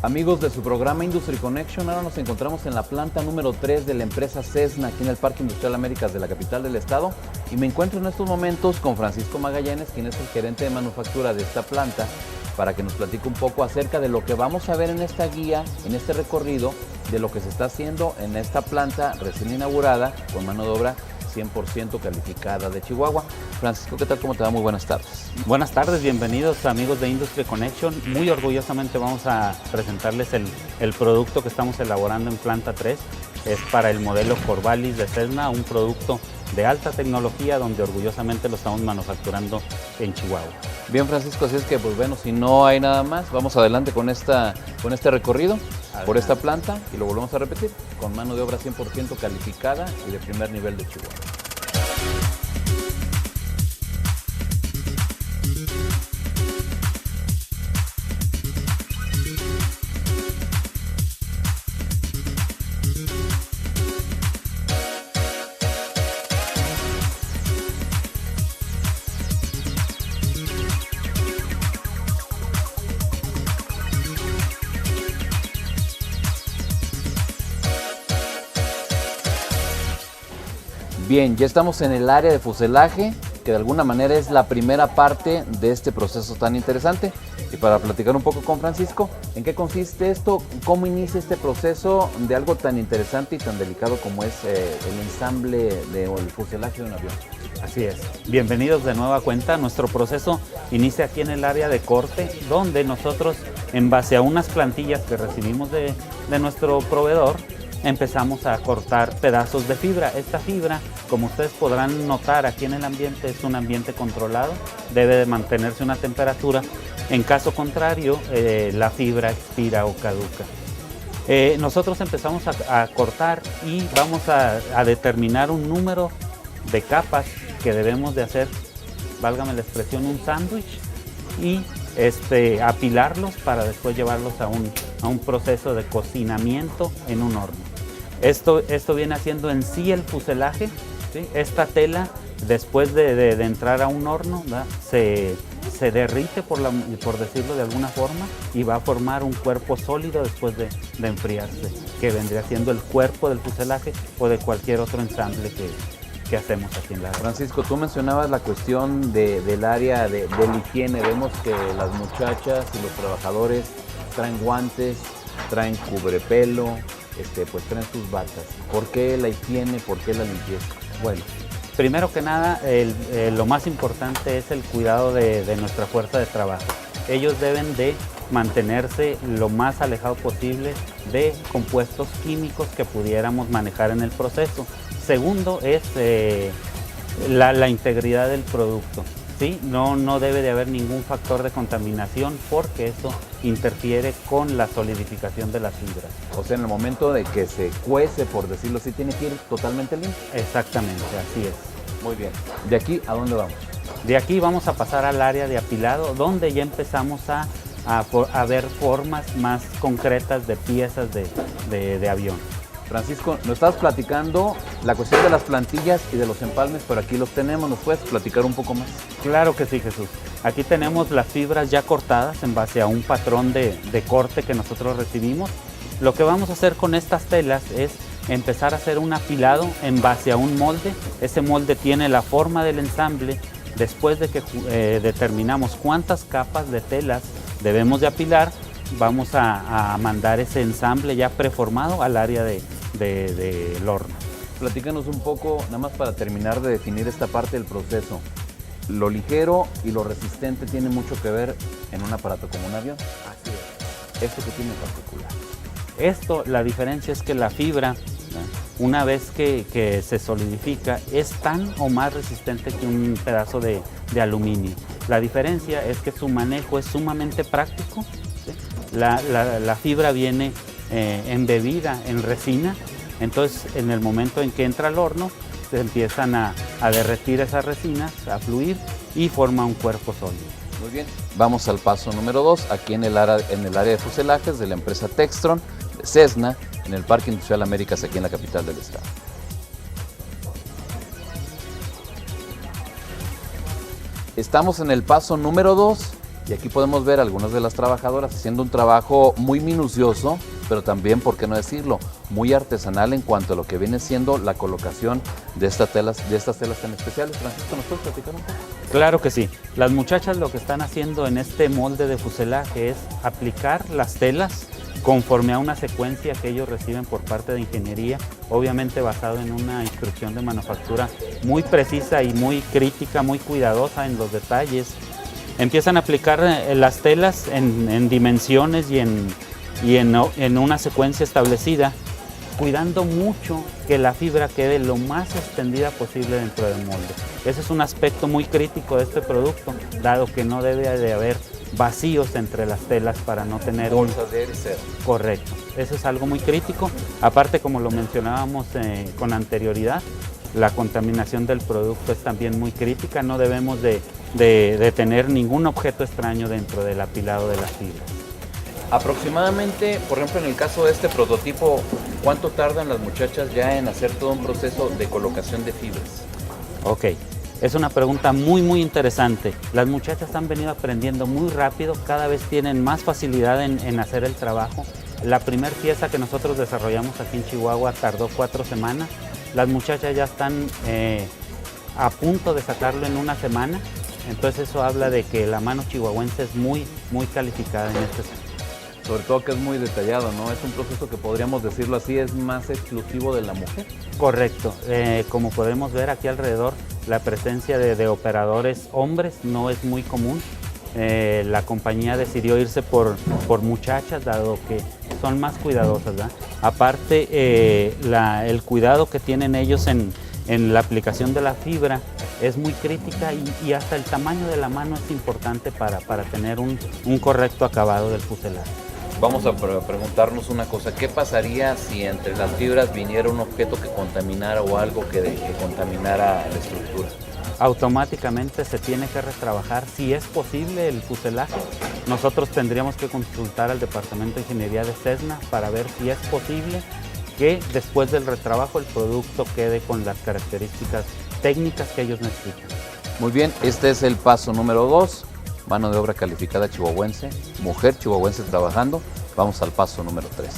Amigos de su programa Industry Connection, ahora nos encontramos en la planta número 3 de la empresa Cessna, aquí en el Parque Industrial Américas de la capital del estado, y me encuentro en estos momentos con Francisco Magallanes, quien es el gerente de manufactura de esta planta, para que nos platique un poco acerca de lo que vamos a ver en esta guía, en este recorrido, de lo que se está haciendo en esta planta recién inaugurada, con mano de obra 100% calificada de Chihuahua. Francisco, ¿qué tal? ¿Cómo te va? Muy buenas tardes. Buenas tardes, bienvenidos amigos de Industry Connection. Muy orgullosamente vamos a presentarles el producto que estamos elaborando en planta 3. Es para el modelo Corvallis de Cessna, un producto de alta tecnología donde orgullosamente lo estamos manufacturando en Chihuahua. Bien, Francisco, así es que pues bueno, si no hay nada más, vamos adelante con este recorrido por esta planta y lo volvemos a repetir, con mano de obra 100% calificada y de primer nivel de Chihuahua. Bien, ya estamos en el área de fuselaje, que de alguna manera es la primera parte de este proceso tan interesante. Y para platicar un poco con Francisco, ¿en qué consiste esto? ¿Cómo inicia este proceso de algo tan interesante y tan delicado como es el ensamble del fuselaje de un avión? Así es. Bienvenidos de nueva cuenta. Nuestro proceso inicia aquí en el área de corte, donde nosotros, en base a unas plantillas que recibimos de nuestro proveedor, empezamos a cortar pedazos de fibra. Esta fibra, como ustedes podrán notar aquí en el ambiente, es un ambiente controlado, debe de mantenerse una temperatura. En caso contrario, la fibra expira o caduca. Nosotros empezamos a cortar y vamos a determinar un número de capas que debemos de hacer, válgame la expresión, un sándwich, y apilarlos para después llevarlos a un proceso de cocinamiento en un horno. Esto viene haciendo en sí el fuselaje, ¿sí? Esta tela, después de entrar a un horno, se derrite, por decirlo de alguna forma, y va a formar un cuerpo sólido después de enfriarse, que vendría siendo el cuerpo del fuselaje o de cualquier otro ensamble que hacemos aquí en la área. Francisco, tú mencionabas la cuestión del área de la higiene. Vemos que las muchachas y los trabajadores traen guantes, traen cubrepelo, pues traen sus batas. ¿Por qué la higiene? ¿Por qué la limpieza? Bueno, primero que nada, lo más importante es el cuidado de nuestra fuerza de trabajo. Ellos deben de mantenerse lo más alejado posible de compuestos químicos que pudiéramos manejar en el proceso. Segundo es la integridad del producto. ¿Sí? No debe de haber ningún factor de contaminación, porque eso interfiere con la solidificación de las fibras. O sea, en el momento de que se cuece, por decirlo así, tiene que ir totalmente limpio. Exactamente, así es. Muy bien. ¿De aquí a dónde vamos? De aquí vamos a pasar al área de apilado, donde ya empezamos a ver formas más concretas de piezas de avión. Francisco, nos estabas platicando la cuestión de las plantillas y de los empalmes, pero aquí los tenemos. ¿Nos puedes platicar un poco más? Claro que sí, Jesús. Aquí tenemos las fibras ya cortadas en base a un patrón de corte que nosotros recibimos. Lo que vamos a hacer con estas telas es empezar a hacer un apilado en base a un molde. Ese molde tiene la forma del ensamble. Después de que determinamos cuántas capas de telas debemos de apilar, vamos a mandar ese ensamble ya preformado al área del horno. Platícanos un poco, nada más para terminar de definir esta parte del proceso. Lo ligero y lo resistente tiene mucho que ver en un aparato como un avión. Así es. ¿Esto qué tiene en particular? La diferencia es que la fibra, una vez que se solidifica, es tan o más resistente que un pedazo de aluminio. La diferencia es que su manejo es sumamente práctico. La fibra viene embebida en resina, entonces en el momento en que entra al horno se empiezan a derretir esas resinas, a fluir, y forma un cuerpo sólido. Muy bien, vamos al paso número 2, aquí en el área de fuselajes de la empresa Textron, de Cessna, en el Parque Industrial Américas, aquí en la capital del estado. Estamos en el paso número 2 Y aquí podemos ver algunas de las trabajadoras haciendo un trabajo muy minucioso, pero también, por qué no decirlo, muy artesanal en cuanto a lo que viene siendo la colocación de estas telas tan especiales. Francisco, ¿nos puedes platicar un poco? Claro que sí. Las muchachas lo que están haciendo en este molde de fuselaje es aplicar las telas conforme a una secuencia que ellos reciben por parte de ingeniería, obviamente basado en una instrucción de manufactura muy precisa y muy crítica, muy cuidadosa en los detalles. Empiezan a aplicar las telas en dimensiones y en una secuencia establecida, cuidando mucho que la fibra quede lo más extendida posible dentro del molde. Ese es un aspecto muy crítico de este producto, dado que no debe de haber vacíos entre las telas para no tener bolsas de aire cero. Correcto, eso es algo muy crítico. Aparte, como lo mencionábamos con anterioridad, la contaminación del producto es también muy crítica. No debemos de tener ningún objeto extraño dentro del apilado de las fibras. Aproximadamente, por ejemplo, en el caso de este prototipo, ¿cuánto tardan las muchachas ya en hacer todo un proceso de colocación de fibras? Ok, es una pregunta muy interesante. Las muchachas han venido aprendiendo muy rápido, cada vez tienen más facilidad en hacer el trabajo. La primera pieza que nosotros desarrollamos aquí en Chihuahua tardó 4 semanas. Las muchachas ya están a punto de sacarlo en 1 semana. Entonces eso habla de que la mano chihuahuense es muy calificada en este sentido. Sobre todo que es muy detallado, ¿no? Es un proceso que podríamos decirlo así, es más exclusivo de la mujer. Correcto. Como podemos ver aquí alrededor, la presencia de operadores hombres no es muy común. La compañía decidió irse por muchachas, dado que son más cuidadosas, ¿verdad? Aparte, el cuidado que tienen ellos en la aplicación de la fibra es muy crítica y hasta el tamaño de la mano es importante para tener un correcto acabado del fuselaje. Vamos a preguntarnos una cosa, ¿qué pasaría si entre las fibras viniera un objeto que contaminara o algo que contaminara la estructura? Automáticamente se tiene que retrabajar, si es posible, el fuselaje. Nosotros tendríamos que consultar al Departamento de Ingeniería de Cessna para ver si es posible que después del retrabajo el producto quede con las características técnicas que ellos necesitan. Muy bien, este es el paso número 2, mano de obra calificada chihuahuense, mujer chihuahuense trabajando. Vamos al paso número 3.